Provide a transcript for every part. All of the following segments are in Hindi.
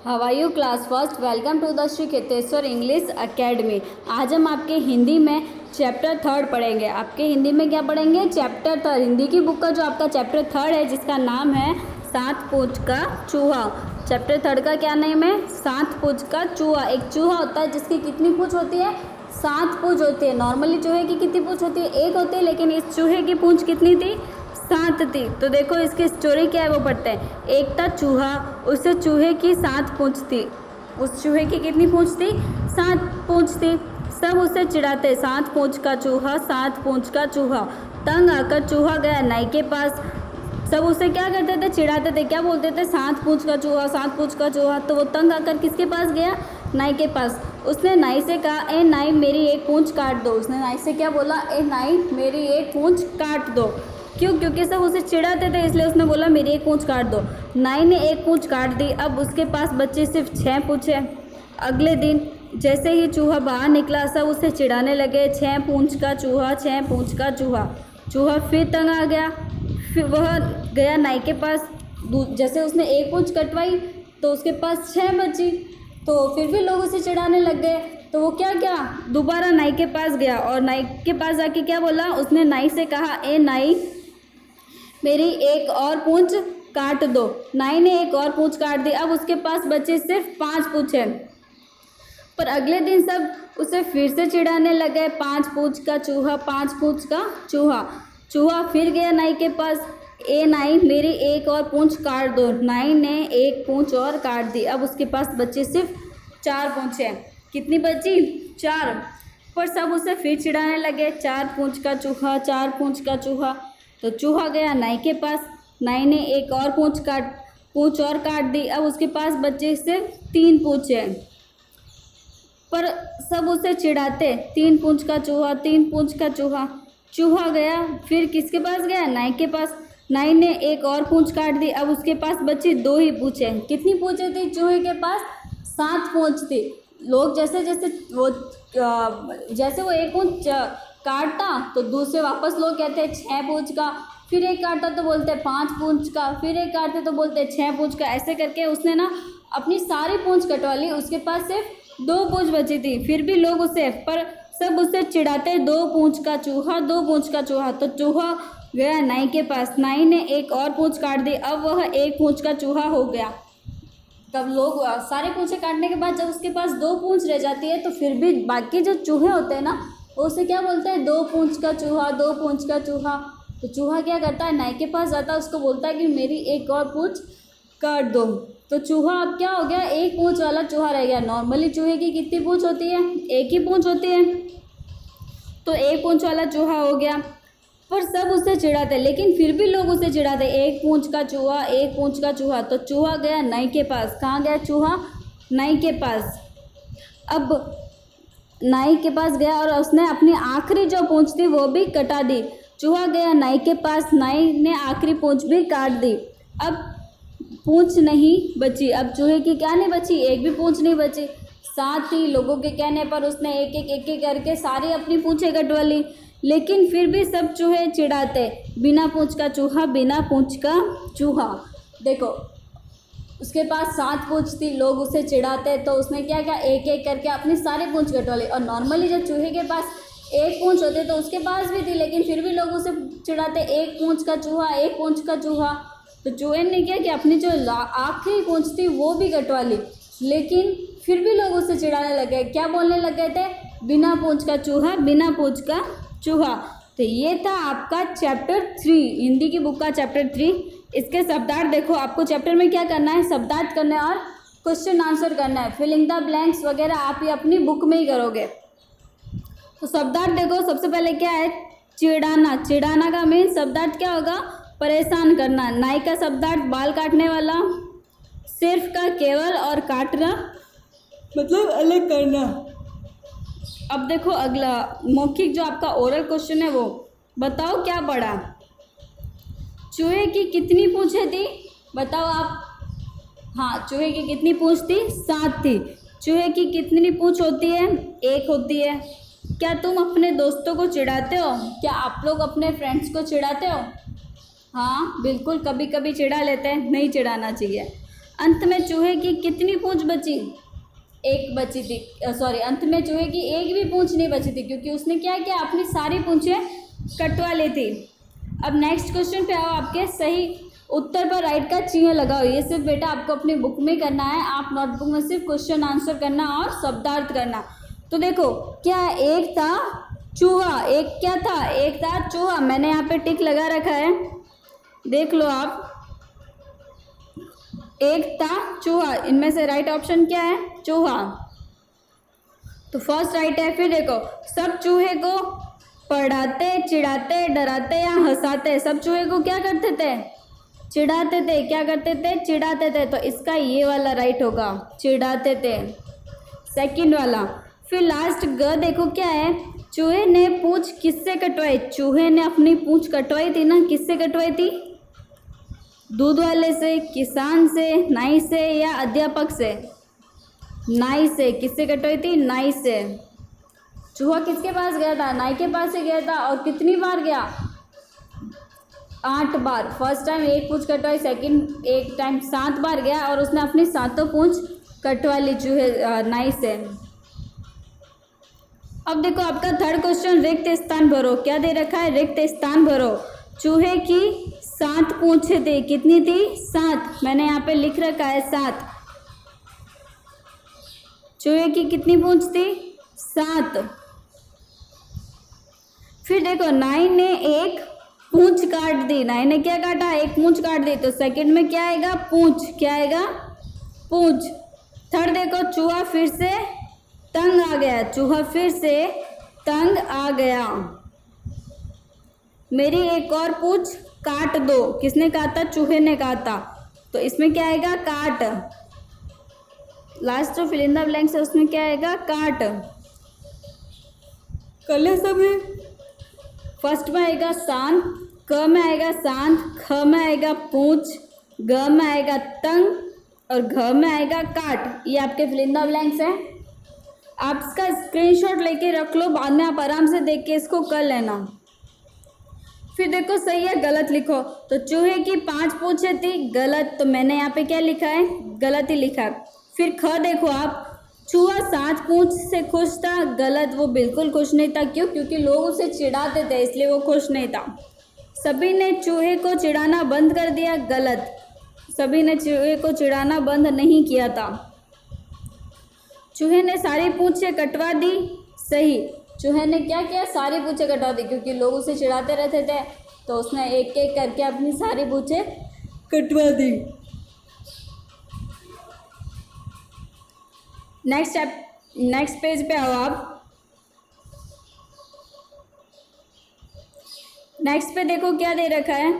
How are you class first. Welcome to the Shri Kheteshwar English academy. आज हम आपके हिंदी में चैप्टर 3 पढ़ेंगे। आपके हिंदी में क्या पढ़ेंगे? चैप्टर 3। हिंदी की बुक का जो आपका चैप्टर 3 है, जिसका नाम है 7 पूंछ का चूहा। चैप्टर 3 का क्या नेम है? 7 पूंछ का चूहा। एक चूहा होता है जिसकी कितनी पूंछ होती है? 7 पूंछ होती है। नॉर्मली चूहे की कितनी पूंछ होती है? 1 होती है, लेकिन इस चूहे की पूंछ कितनी थी? 7 थी। तो देखो इसकी स्टोरी क्या है वो पढ़ते हैं। एक था चूहा, उस चूहे की 7 पूंछ थी। उस चूहे की कितनी पूंछ थी? 7 पूंछ थी। सब उसे चिढ़ाते, 7 पूंछ का चूहा, 7 पूंछ का चूहा। तंग आकर चूहा गया नाई के पास। सब उसे क्या करते थे? चिढ़ाते थे। क्या बोलते थे? 7 पूंछ का चूहा, 7 पूंछ का चूहा। तो वो तंग आकर किसके पास गया? नाई के पास। उसने नाई से कहा, ए नाई मेरी एक पूंछ काट दो। उसने नाई से क्या बोला? ए नाई मेरी एक पूंछ काट दो। क्यों? क्योंकि सब उसे चिढ़ाते थे, इसलिए उसने बोला मेरी एक पूंछ काट दो। नाई ने एक पूंछ काट दी। अब उसके पास बची सिर्फ 6 पूंछ है। अगले दिन जैसे ही चूहा बाहर निकला, सब उसे चिढ़ाने लगे, 6 पूंछ का चूहा, 6 पूंछ का चूहा। चूहा फिर तंग आ गया। फिर वह गया नाई के पास। जैसे उसने एक पूंछ कटवाई तो उसके पास 6 बची। तो फिर भी लोग उसे चिढ़ाने लग गए। तो वो क्या दोबारा नाई के पास गया और नाई के पास जाके क्या बोला? उसने नाई से कहा, ए नाई मेरी एक और पूंछ काट दो। नाई ने एक और पूंछ काट दी। अब उसके पास बचे सिर्फ 5 पूंछ हैं। पर अगले दिन सब उसे फिर से चिढ़ाने लगे, 5 पूंछ का चूहा, 5 पूंछ का चूहा। चूहा फिर गया नाई के पास, ए नाई मेरी एक और पूंछ काट दो। नाई ने एक पूंछ और काट दी। अब उसके पास बचे सिर्फ 4 पूंछें। कितनी बची? 4। पर सब उसे फिर चिढ़ाने लगे, 4 पूंछ का चूहा, 4 पूंछ का चूहा। तो चूहा गया नाई के पास। नाई ने एक और पूंछ और काट दी। अब उसके पास बचे सिर्फ 3 पूंछें। पर सब उसे चिढ़ाते, 3 पूंछ का चूहा, 3 पूंछ का चूहा। चूहा गया फिर किसके पास गया? नाई के पास। नाई ने एक और पूंछ काट दी। अब उसके पास बची 2 ही पूंछें। कितनी पूंछें थी चूहे के पास? 7 पूंछ थी। लोग जैसे वो एक पूंछ काटता तो दूसरे वापस लोग कहते हैं 6 पूंछ का। फिर एक काटता तो बोलते 5 पूंछ का। फिर एक काटते तो बोलते 6 पूंछ का। ऐसे करके उसने ना अपनी सारी पूंछ कटवा ली। उसके पास सिर्फ 2 पूंछ बची थी। फिर भी लोग सब उसे चिढ़ाते, 2 पूंछ का चूहा, 2 पूंछ का चूहा। तो चूहा गया नाई के पास। नाई ने एक और पूंछ काट दी। अब वह 1 पूंछ का चूहा हो गया। तब लोग सारे पूंछे काटने के बाद जब उसके पास 2 पूंछ रह जाती है, तो फिर भी बाकी जो चूहे होते हैं ना, वो उसे क्या बोलते हैं? 2 पूंछ का चूहा, 2 पूंछ का चूहा। तो चूहा क्या करता है? नाई के पास जाता है, उसको बोलता है कि मेरी एक और पूंछ काट दो। तो चूहा अब क्या हो गया? 1 पूंछ वाला चूहा रह गया। नॉर्मली चूहे की कितनी पूंछ होती है? 1 ही पूंछ होती है। तो 1 पूंछ वाला चूहा हो गया। पर सब उसे चिढ़ाते, लेकिन फिर भी लोग उसे चिढ़ाते, 1 पूंछ का चूहा, 1 पूंछ का चूहा। तो चूहा गया नाई के पास। कहाँ गया चूहा? नाई के पास। अब नाई के पास गया और उसने अपनी आखिरी जो पूंछ थी वो भी कटा दी। चूहा गया नाई के पास। नाई ने आखिरी पूंछ भी काट दी। अब पूंछ नहीं बची। अब चूहे की क्या नहीं बची? एक भी पूंछ नहीं बची। साथ ही लोगों के कहने पर उसने एक एक करके सारी अपनी पूंछें कटवा ली। लेकिन फिर भी सब चूहे चिढ़ाते, बिना पूंछ का चूहा, बिना पूंछ का चूहा। देखो उसके पास 7 पूंछ थी, लोग उसे चिढ़ाते, तो उसने क्या किया? एक एक करके अपनी सारी पूंछ कटवा ली। और नॉर्मली जब चूहे के पास 1 पूंछ होती तो उसके पास भी थी, लेकिन फिर भी लोग उसे चिढ़ाते, 1 पूंछ का चूहा, 1 पूंछ का चूहा। तो चूहे ने क्या कि अपनी जो आखिरी पूंछ थी वो भी कटवा ली। लेकिन फिर भी लोग उसे चिढ़ाने लगे। क्या बोलने लग गए थे? बिना पूंछ का चूहा, बिना पूंछ का चूहा। तो ये था आपका चैप्टर 3, हिंदी की बुक का चैप्टर 3। इसके शब्दार्थ देखो, आपको चैप्टर में क्या करना है? शब्दार्थ करना है और क्वेश्चन आंसर करना है। फिलिंग द ब्लैंक्स वगैरह आप ये अपनी बुक में ही करोगे। तो शब्दार्थ देखो, सबसे पहले क्या है? चिढ़ाना। चिढ़ाना का मेन शब्दार्थ क्या होगा? परेशान करना। नाई का शब्दार्थ बाल काटने वाला। सिर्फ का केवल और काटना मतलब अलग करना। अब देखो अगला मौखिक जो आपका ओरल क्वेश्चन है, वो बताओ क्या पढ़ा? चूहे की कितनी पूंछें थी? बताओ आप। हाँ, चूहे की कितनी पूंछ थी? 7 थी। चूहे की कितनी पूंछ होती है? 1 होती है। क्या तुम अपने दोस्तों को चिढ़ाते हो? क्या आप लोग अपने फ्रेंड्स को चिढ़ाते हो? हाँ बिल्कुल, कभी कभी चिढ़ा लेते हैं, नहीं चिढ़ाना चाहिए। अंत में चूहे की कितनी पूंछ बची? एक बची थी, सॉरी, अंत में चूहे की एक भी पूंछ नहीं बची थी, क्योंकि उसने क्या किया, अपनी सारी पूंछें कटवा ली थी। अब नेक्स्ट क्वेश्चन पे आओ, आपके सही उत्तर पर राइट का चिन्ह लगाओ। ये सिर्फ बेटा आपको अपनी बुक में करना है, आप नोटबुक में सिर्फ क्वेश्चन आंसर करना और शब्दार्थ करना। तो देखो क्या, एक था चूहा, एक क्या था, एक था चूहा। मैंने यहाँ पे टिक लगा रखा है, देख लो आप, एक था चूहा। इनमें से राइट ऑप्शन क्या है? चूहा। तो फर्स्ट राइट है। फिर देखो, सब चूहे को पढ़ाते, चिढ़ाते, डराते या हंसाते। सब चूहे को क्या करते थे? चिढ़ाते थे। क्या करते थे? चिढ़ाते थे। तो इसका ये वाला राइट होगा, चिढ़ाते थे, सेकंड वाला। फिर लास्ट ग देखो क्या है, चूहे ने पूंछ किससे कटवाई? चूहे ने अपनी पूंछ कटवाई थी ना, किससे कटवाई थी? दूध वाले से, किसान से, नाई से या अध्यापक से? नाई से। किससे कटवाई थी? नाई से। चूहा किसके पास गया था? नाई के पास से गया था। और कितनी बार गया? 8 बार। फर्स्ट टाइम एक पूंछ कटवाई, सेकंड एक टाइम 7 बार गया और उसने अपनी 7 पूंछ कटवा ली चूहे नाई से। अब देखो आपका थर्ड क्वेश्चन, रिक्त स्थान भरो। क्या दे रखा है? रिक्त स्थान भरो। चूहे की 7 पूंछें थी। कितनी थी? 7। मैंने यहाँ पे लिख रखा है 7। चूहे की कितनी पूंछ थी? 7। फिर देखो, नाई ने एक पूंछ काट दी। नाई ने क्या काटा? एक पूंछ काट दी। तो सेकंड में क्या आएगा? पूंछ। क्या आएगा? पूंछ। थर्ड देखो, चूहा फिर से तंग आ गया। चूहा फिर से तंग आ गया। मेरी एक और पूंछ काट दो। किसने कहा था? चूहे ने कहा था। तो इसमें क्या आएगा? काट। लास्ट जो फिल इन द ब्लैंक्स है उसमें क्या आएगा? काट। कल सब है। फर्स्ट में आएगा शांत, क में आएगा शांत, ख में आएगा पूंछ, ग में आएगा तंग और घ में आएगा काट। ये आपके फिल इन द ब्लैंक्स है। आप इसका स्क्रीनशॉट लेके रख लो, बाद में आप आराम से देख के इसको कर लेना। फिर देखो सही है गलत लिखो। तो चूहे की 5 पूंछें थी, गलत। तो मैंने यहाँ पे क्या लिखा है? गलत ही लिखा है। फिर ख देखो आप, चूहा 7 पूंछ से खुश था, गलत। वो बिल्कुल खुश नहीं था। क्यों? क्योंकि लोग उसे चिढ़ाते थे, इसलिए वो खुश नहीं था। सभी ने चूहे को चिढ़ाना बंद कर दिया, गलत। सभी ने चूहे को चिढ़ाना बंद नहीं किया था। चूहे ने सारी पूंछें कटवा दी, सही। चूहे ने क्या किया? सारी पूंछें कटवा दी, क्योंकि लोग उसे चिढ़ाते रहते थे, तो उसने एक एक करके अपनी सारी पूंछें कटवा दी। नेक्स्ट पेज पे आओ आप। नेक्स्ट पे देखो क्या दे रखा है,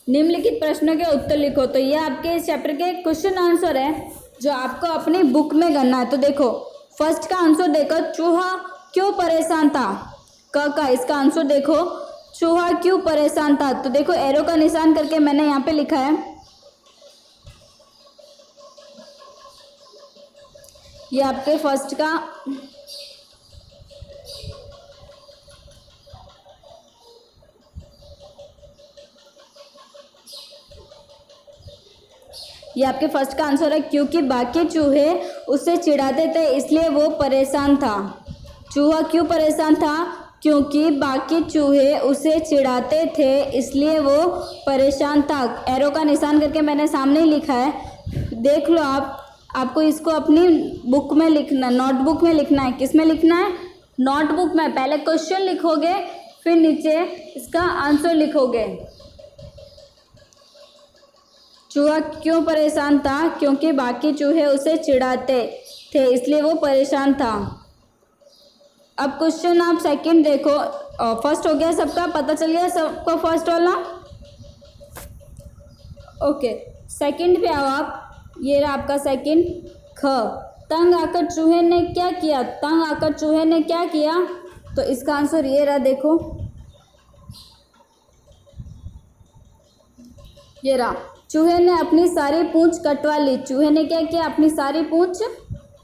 निम्नलिखित प्रश्नों के उत्तर लिखो। तो ये आपके इस चैप्टर के क्वेश्चन आंसर है जो आपको अपनी बुक में करना है। तो देखो फर्स्ट का आंसर देखो, चूहा क्यों परेशान था? क का इसका आंसर देखो, चूहा क्यों परेशान था? तो देखो एरो का निशान करके मैंने यहाँ पे लिखा है। ये आपके फर्स्ट का ये आपके फर्स्ट का आंसर है, क्योंकि बाकी चूहे उससे चिढ़ाते थे इसलिए वो परेशान था। चूहा क्यों परेशान था? क्योंकि बाकी चूहे उसे चिढ़ाते थे इसलिए वो परेशान था। एरो का निशान करके मैंने सामने ही लिखा है, देख लो आप। आपको इसको अपनी बुक में लिखना, नोटबुक में लिखना है। किस में लिखना है? नोटबुक में। पहले क्वेश्चन लिखोगे, फिर नीचे इसका आंसर लिखोगे। चूहा क्यों परेशान था? क्योंकि बाकी चूहे उसे चिढ़ाते थे इसलिए वो परेशान था। अब क्वेश्चन आप सेकंड देखो। फर्स्ट हो गया सबका, पता चल गया सबको फर्स्ट वाला। ओके, सेकंड पे आओ आप। ये रहा आपका सेकंड, ख। तंग आकर चूहे ने क्या किया? तंग आकर चूहे ने क्या किया? तो इसका आंसर ये रहा, देखो ये रहा। चूहे ने अपनी सारी पूंछ कटवा ली। चूहे ने क्या किया? अपनी सारी पूंछ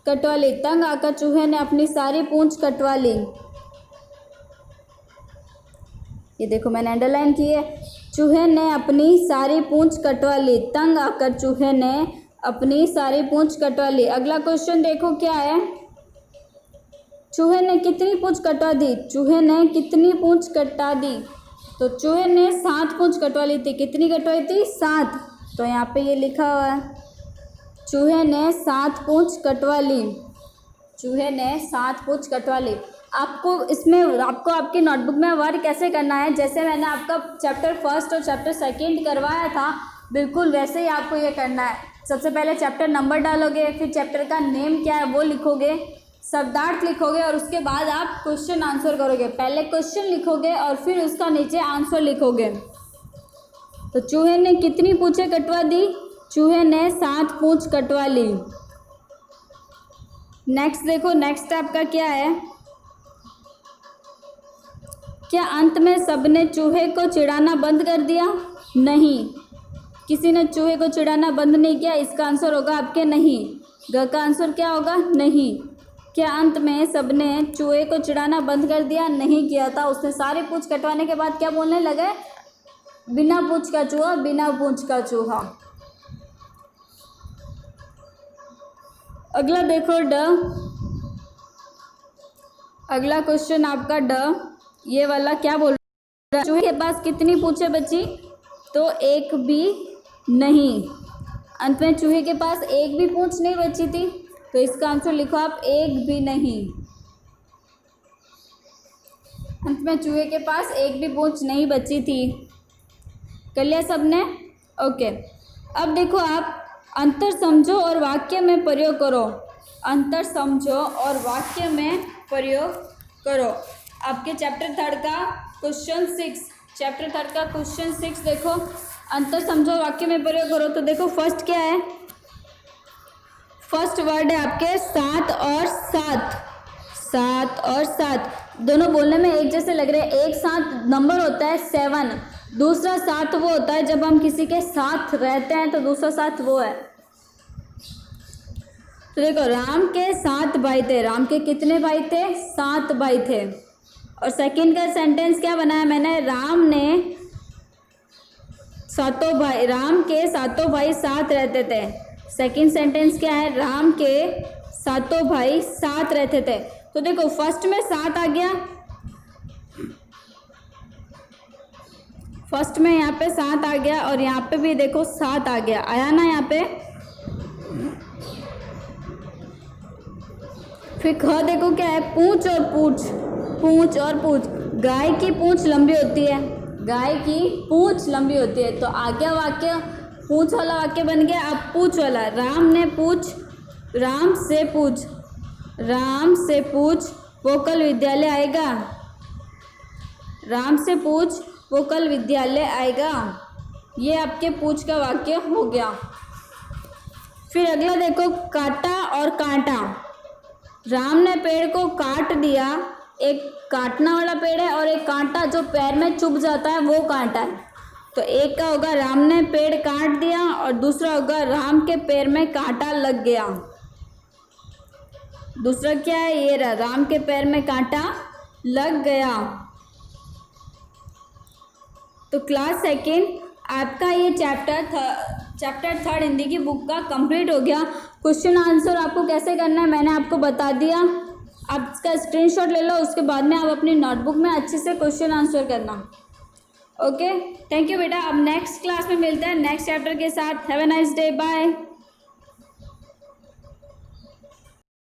कटवा ली। तंग आकर चूहे ने अपनी सारी पूंछ कटवा ली। ये देखो मैंने अंडरलाइन की है। चूहे ने अपनी सारी पूंछ कटवा ली। तंग आकर चूहे ने अपनी सारी पूंछ कटवा ली। अगला क्वेश्चन देखो क्या है, चूहे ने कितनी पूंछ कटवा दी? चूहे ने कितनी पूंछ कटा दी? तो चूहे ने 7 पूंछ कटवा ली थी। कितनी कटवाई थी? 7। तो यहाँ पे ये लिखा हुआ है, चूहे ने 7 पूंछ कटवा ली। चूहे ने 7 पूंछ कटवा ली। आपको इसमें आपकी नोटबुक में वर्क कैसे करना है, जैसे मैंने आपका चैप्टर फर्स्ट और चैप्टर सेकंड करवाया था, बिल्कुल वैसे ही आपको ये करना है। सबसे पहले चैप्टर नंबर डालोगे, फिर चैप्टर का नेम क्या है वो लिखोगे, शब्दार्थ लिखोगे और उसके बाद आप क्वेश्चन आंसर करोगे। पहले क्वेश्चन लिखोगे और फिर उसका नीचे आंसर लिखोगे। तो चूहे ने कितनी पूंछें कटवा दी? चूहे ने 7 पूंछ कटवा ली। नेक्स्ट देखो, नेक्स्ट आपका क्या है, क्या अंत में सबने चूहे को चिढ़ाना बंद कर दिया? नहीं, किसी ने चूहे को चिढ़ाना बंद नहीं किया। इसका आंसर होगा आपके नहीं। ग का आंसर क्या होगा? नहीं। क्या अंत में सबने चूहे को चिढ़ाना बंद कर दिया? नहीं किया था। उसने सारी पूंछ कटवाने के बाद क्या बोलने लगे? बिना पूंछ का चूहा, बिना पूंछ का चूहा। अगला देखो ड। अगला क्वेश्चन आपका ड, ये वाला क्या बोल रहा है? चूहे के पास कितनी पूंछें बची? तो एक भी नहीं। अंत में चूहे के पास एक भी पूंछ नहीं बची थी, तो इसका आंसर लिखो आप एक भी नहीं। अंत में चूहे के पास एक भी पूंछ नहीं बची थी। कर लिया सबने? ओके। अब देखो आप अंतर समझो और वाक्य में प्रयोग करो। अंतर समझो और वाक्य में प्रयोग करो। आपके चैप्टर 3 का क्वेश्चन 6, चैप्टर 3 का क्वेश्चन 6 देखो, अंतर समझो वाक्य में प्रयोग करो। तो देखो फर्स्ट क्या है, फर्स्ट वर्ड है आपके 7 और 7। 7 और 7 दोनों बोलने में एक जैसे लग रहे हैं। एक साथ नंबर होता है 7, दूसरा 7 वो होता है जब हम किसी के साथ रहते हैं, तो दूसरा 7 वो है। तो देखो राम के 7 भाई थे। राम के कितने भाई थे? 7 भाई थे। और सेकंड का सेंटेंस क्या बनाया मैंने? राम ने 7 भाई, राम के 7 भाई साथ रहते थे। सेकंड सेंटेंस क्या है? राम के 7 भाई साथ रहते थे। तो देखो फर्स्ट में 7 आ गया, फर्स्ट में यहाँ पे 7 आ गया और यहाँ पे भी देखो 7 आ गया, आया ना यहाँ पे। फिर ख देखो क्या है? पूंछ और पूंछ, पूंछ और पूंछ। गाय की पूंछ लंबी होती है, गाय की पूंछ लंबी होती है। तो आगे वाक्य पूंछ वाला वाक्य बन गया। अब पूंछ वाला, राम ने पूछ, राम से पूछ, राम से पूछ वो कल विद्यालय आएगा। राम से पूछ वो कल विद्यालय आएगा। ये आपके पूछ का वाक्य हो गया। फिर अगला देखो काटा और कांटा। राम ने पेड़ को काट दिया। एक काटना वाला पेड़ है और एक कांटा जो पैर में चुभ जाता है वो कांटा है। तो एक का होगा राम ने पेड़ काट दिया और दूसरा होगा राम के पैर में कांटा लग गया। दूसरा क्या है? ये रहा, राम के पैर में कांटा लग गया। तो क्लास सेकेंड आपका ये चैप्टर 3 हिंदी की बुक का कंप्लीट हो गया। क्वेश्चन आंसर आपको कैसे करना है मैंने आपको बता दिया। आप इसका स्क्रीनशॉट ले लो, उसके बाद में आप अपनी नोटबुक में अच्छे से क्वेश्चन आंसर करना। ओके, थैंक यू बेटा। अब नेक्स्ट क्लास में मिलते हैं नेक्स्ट चैप्टर के साथ। Have a nice day, bye.